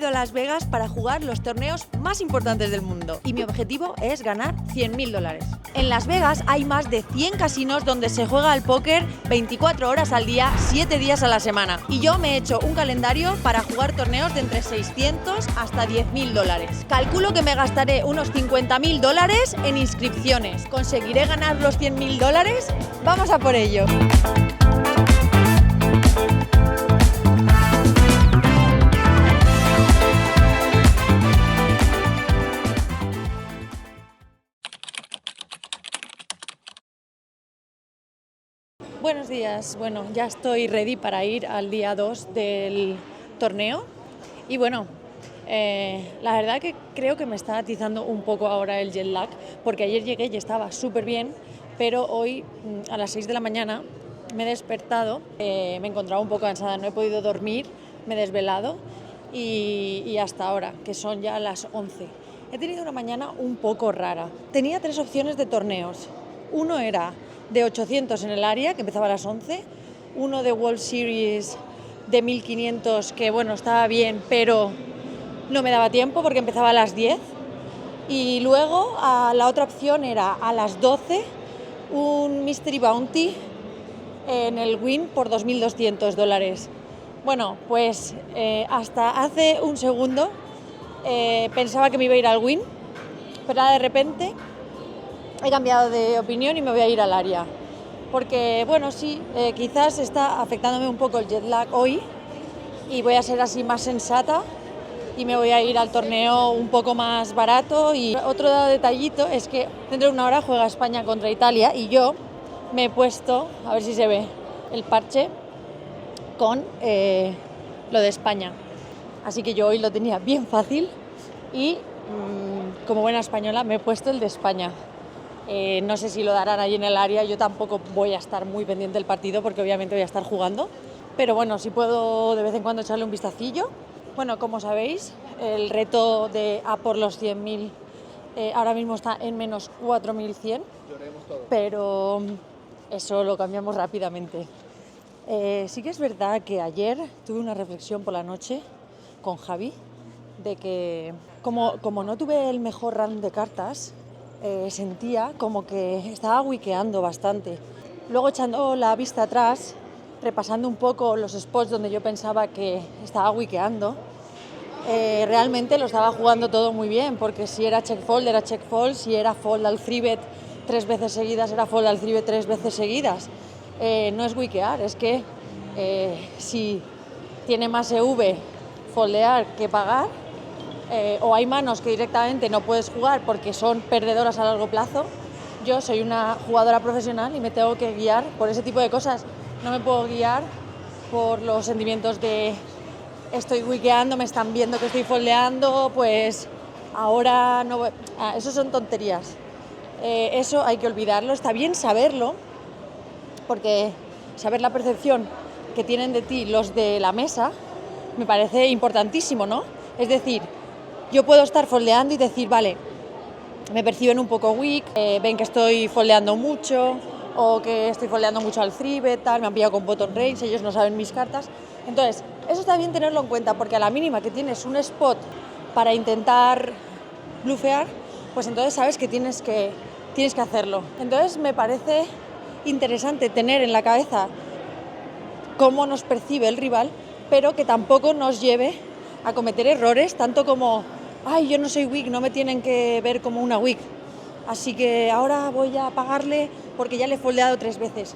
venido a Las Vegas para jugar los torneos más importantes del mundo y mi objetivo es ganar $100.000. En Las Vegas hay más de 100 casinos donde se juega al póker 24 horas al día, 7 días a la semana. Y yo me he hecho un calendario para jugar torneos de entre 600 hasta $10.000. Calculo que me gastaré unos $50.000 en inscripciones. ¿Conseguiré ganar los $100.000? ¡Vamos a por ello! Buenos días, bueno, ya estoy ready para ir al día 2 del torneo y bueno, la verdad que creo que me está atizando un poco ahora el jet lag porque ayer llegué y estaba súper bien, pero hoy a las 6 de la mañana me he despertado, me encontraba un poco cansada, no he podido dormir, me he desvelado y hasta ahora, que son ya las 11. He tenido una mañana un poco rara. Tenía 3 opciones de torneos. Uno era de 800 en el área, que empezaba a las 11, uno de World Series de 1500, que bueno, estaba bien, pero no me daba tiempo porque empezaba a las 10, y luego la otra opción era a las 12, un Mystery Bounty en el Wynn por $2.200. Bueno, pues hasta hace un segundo pensaba que me iba a ir al Wynn, pero de repente he cambiado de opinión y me voy a ir al área. Porque, bueno, sí, quizás está afectándome un poco el jet lag hoy y voy a ser así más sensata y me voy a ir al torneo un poco más barato. Y otro detallito es que dentro de una hora juega España contra Italia y yo me he puesto, a ver si se ve, el parche con lo de España. Así que yo hoy lo tenía bien fácil y como buena española me he puesto el de España. No sé si lo darán ahí en el área, yo tampoco voy a estar muy pendiente del partido porque obviamente voy a estar jugando, pero bueno, si puedo de vez en cuando echarle un vistacillo. Bueno, como sabéis, el reto de a por los 100.000 ahora mismo está en menos 4.100, pero eso lo cambiamos rápidamente. Sí que es verdad que ayer tuve una reflexión por la noche con Javi de que como no tuve el mejor run de cartas, sentía como que estaba wiqueando bastante. Luego, echando la vista atrás, repasando un poco los spots donde yo pensaba que estaba wiqueando, realmente lo estaba jugando todo muy bien, porque si era check fold, era check fold, si era fold al 3-bet 3 veces seguidas, era fold al 3-bet 3 veces seguidas. No es wiquear, es que si tiene más EV foldear que pagar, o hay manos que directamente no puedes jugar porque son perdedoras a largo plazo. Yo soy una jugadora profesional y me tengo que guiar por ese tipo de cosas. No me puedo guiar por los sentimientos de estoy wiqueando, me están viendo que estoy foldeando, pues ahora no voy. Eso son tonterías. Eso hay que olvidarlo. Está bien saberlo, porque saber la percepción que tienen de ti los de la mesa me parece importantísimo, ¿no? Es decir, yo puedo estar foldeando y decir, vale, me perciben un poco weak, ven que estoy foldeando mucho o que estoy foldeando mucho al 3-bet, tal, me han pillado con bottom range, ellos no saben mis cartas. Entonces, eso está bien tenerlo en cuenta porque a la mínima que tienes un spot para intentar blufear, pues entonces sabes que tienes que hacerlo. Entonces me parece interesante tener en la cabeza cómo nos percibe el rival, pero que tampoco nos lleve a cometer errores, tanto como ay, yo no soy weak, no me tienen que ver como una weak, así que ahora voy a pagarle porque ya le he foldeado 3 veces.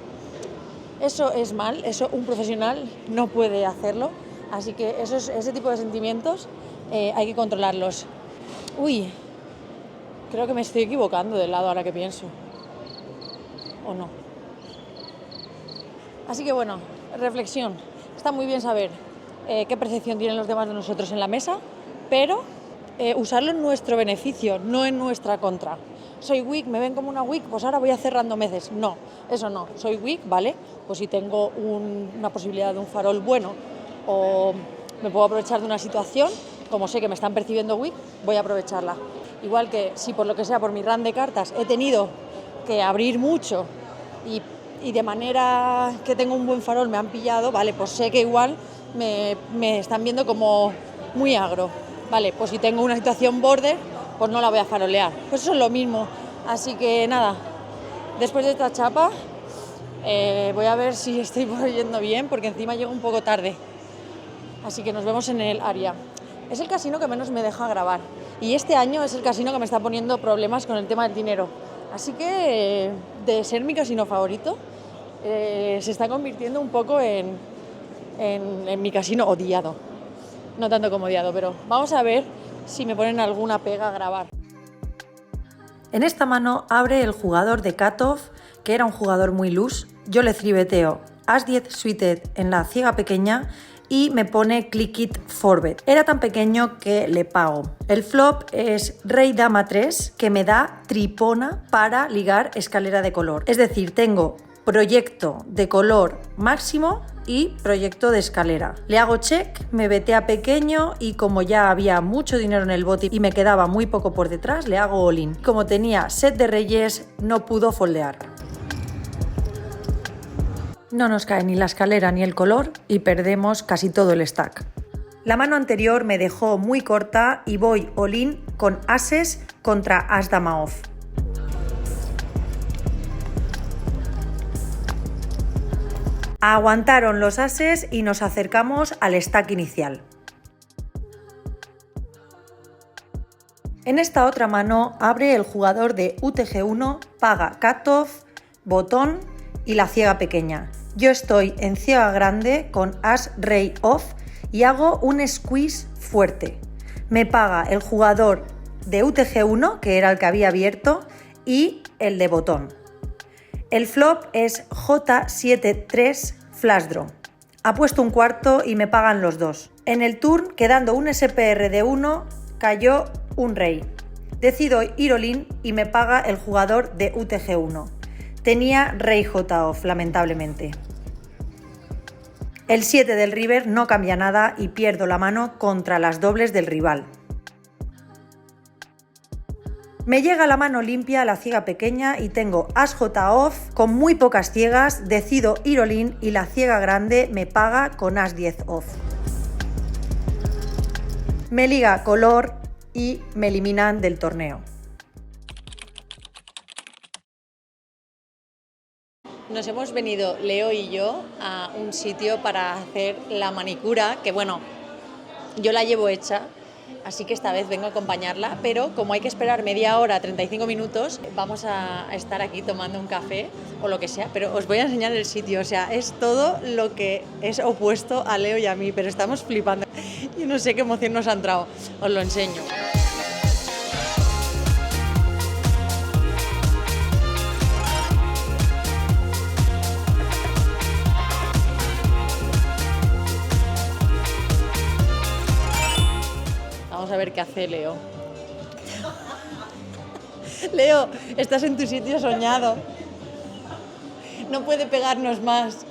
Eso es mal, eso un profesional no puede hacerlo, así que ese tipo de sentimientos hay que controlarlos. Uy, creo que me estoy equivocando del lado ahora que pienso, o no. Así que bueno, reflexión, está muy bien saber qué percepción tienen los demás de nosotros en la mesa, pero usarlo en nuestro beneficio, no en nuestra contra. Soy weak, me ven como una weak, pues ahora voy a hacer randomeces. No, eso no. Soy weak, ¿vale? Pues si tengo una posibilidad de un farol bueno o me puedo aprovechar de una situación, como sé que me están percibiendo weak, voy a aprovecharla. Igual que si por lo que sea, por mi run de cartas, he tenido que abrir mucho y de manera que tengo un buen farol me han pillado, vale, pues sé que igual me están viendo como muy agro. Vale, pues si tengo una situación border, pues no la voy a farolear. Pues eso es lo mismo. Así que nada, después de esta chapa, voy a ver si estoy yendo bien, porque encima llego un poco tarde. Así que nos vemos en el área. Es el casino que menos me deja grabar. Y este año es el casino que me está poniendo problemas con el tema del dinero. Así que, de ser mi casino favorito, se está convirtiendo un poco en mi casino odiado. No tanto como odiado, pero vamos a ver si me ponen alguna pega a grabar. En esta mano abre el jugador de cutoff, que era un jugador muy loose. Yo le tribeteo As-10 suited en la ciega pequeña y me pone click it for bet. Era tan pequeño que le pago. El flop es Rey Dama 3, que me da tripona para ligar escalera de color. Es decir, tengo proyecto de color máximo y proyecto de escalera. Le hago check, me betea pequeño y como ya había mucho dinero en el bote y me quedaba muy poco por detrás, le hago all-in. Como tenía set de reyes, no pudo foldear. No nos cae ni la escalera ni el color y perdemos casi todo el stack. La mano anterior me dejó muy corta y voy all-in con ases contra as dama off. Aguantaron los ases y nos acercamos al stack inicial. En esta otra mano abre el jugador de UTG1, paga cutoff, botón y la ciega pequeña. Yo estoy en ciega grande con as rey off y hago un squeeze fuerte. Me paga el jugador de UTG1, que era el que había abierto, y el de botón. El flop es J7-3 flash draw. Apuesto un cuarto y me pagan los dos. En el turn, quedando un SPR de 1, cayó un rey. Decido ir all-in y me paga el jugador de UTG1. Tenía rey J off, lamentablemente. El 7 del river no cambia nada y pierdo la mano contra las dobles del rival. Me llega la mano limpia a la ciega pequeña y tengo as J off con muy pocas ciegas, decido ir all-in y la ciega grande me paga con as 10 off. Me liga color y me eliminan del torneo. Nos hemos venido, Leo y yo, a un sitio para hacer la manicura, que bueno, yo la llevo hecha, así que esta vez vengo a acompañarla, pero como hay que esperar media hora, 35 minutos, vamos a estar aquí tomando un café o lo que sea, pero os voy a enseñar el sitio, o sea, es todo lo que es opuesto a Leo y a mí, pero estamos flipando. Yo no sé qué emoción nos ha entrado, os lo enseño. Vamos a ver qué hace Leo. Leo, estás en tu sitio soñado. No puede pegarnos más.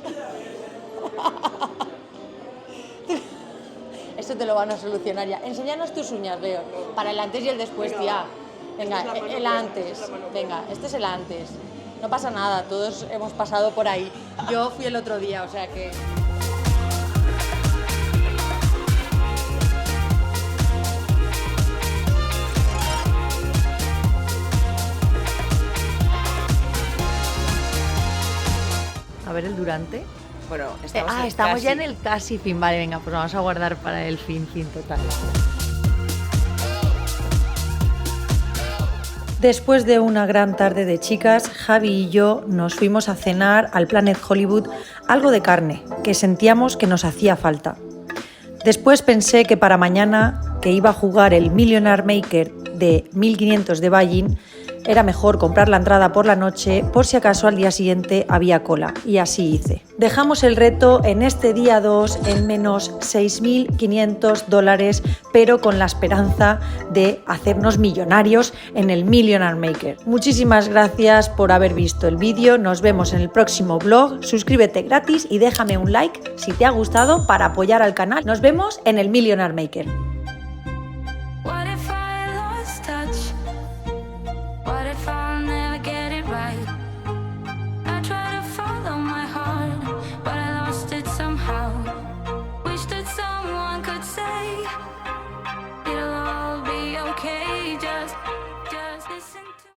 Esto te lo van a solucionar ya. Enséñanos tus uñas, Leo. Para el antes y el después, tía. Venga, el antes. Venga, este es el antes. No pasa nada, todos hemos pasado por ahí. Yo fui el otro día, o sea que... A ver el durante. Bueno, estamos, estamos casi. ya en el casi fin. Vale, venga, pues vamos a guardar para el fin total. Después de una gran tarde de chicas, Javi y yo nos fuimos a cenar al Planet Hollywood algo de carne, que sentíamos que nos hacía falta. Después pensé que para mañana, que iba a jugar el Millionaire Maker de 1500 de buy-in, era mejor comprar la entrada por la noche por si acaso al día siguiente había cola, y así hice. Dejamos el reto en este día 2 en menos $6.500, pero con la esperanza de hacernos millonarios en el Millionaire Maker. Muchísimas gracias por haber visto el vídeo, nos vemos en el próximo vlog, suscríbete gratis y déjame un like si te ha gustado para apoyar al canal. Nos vemos en el Millionaire Maker. Wish that someone could say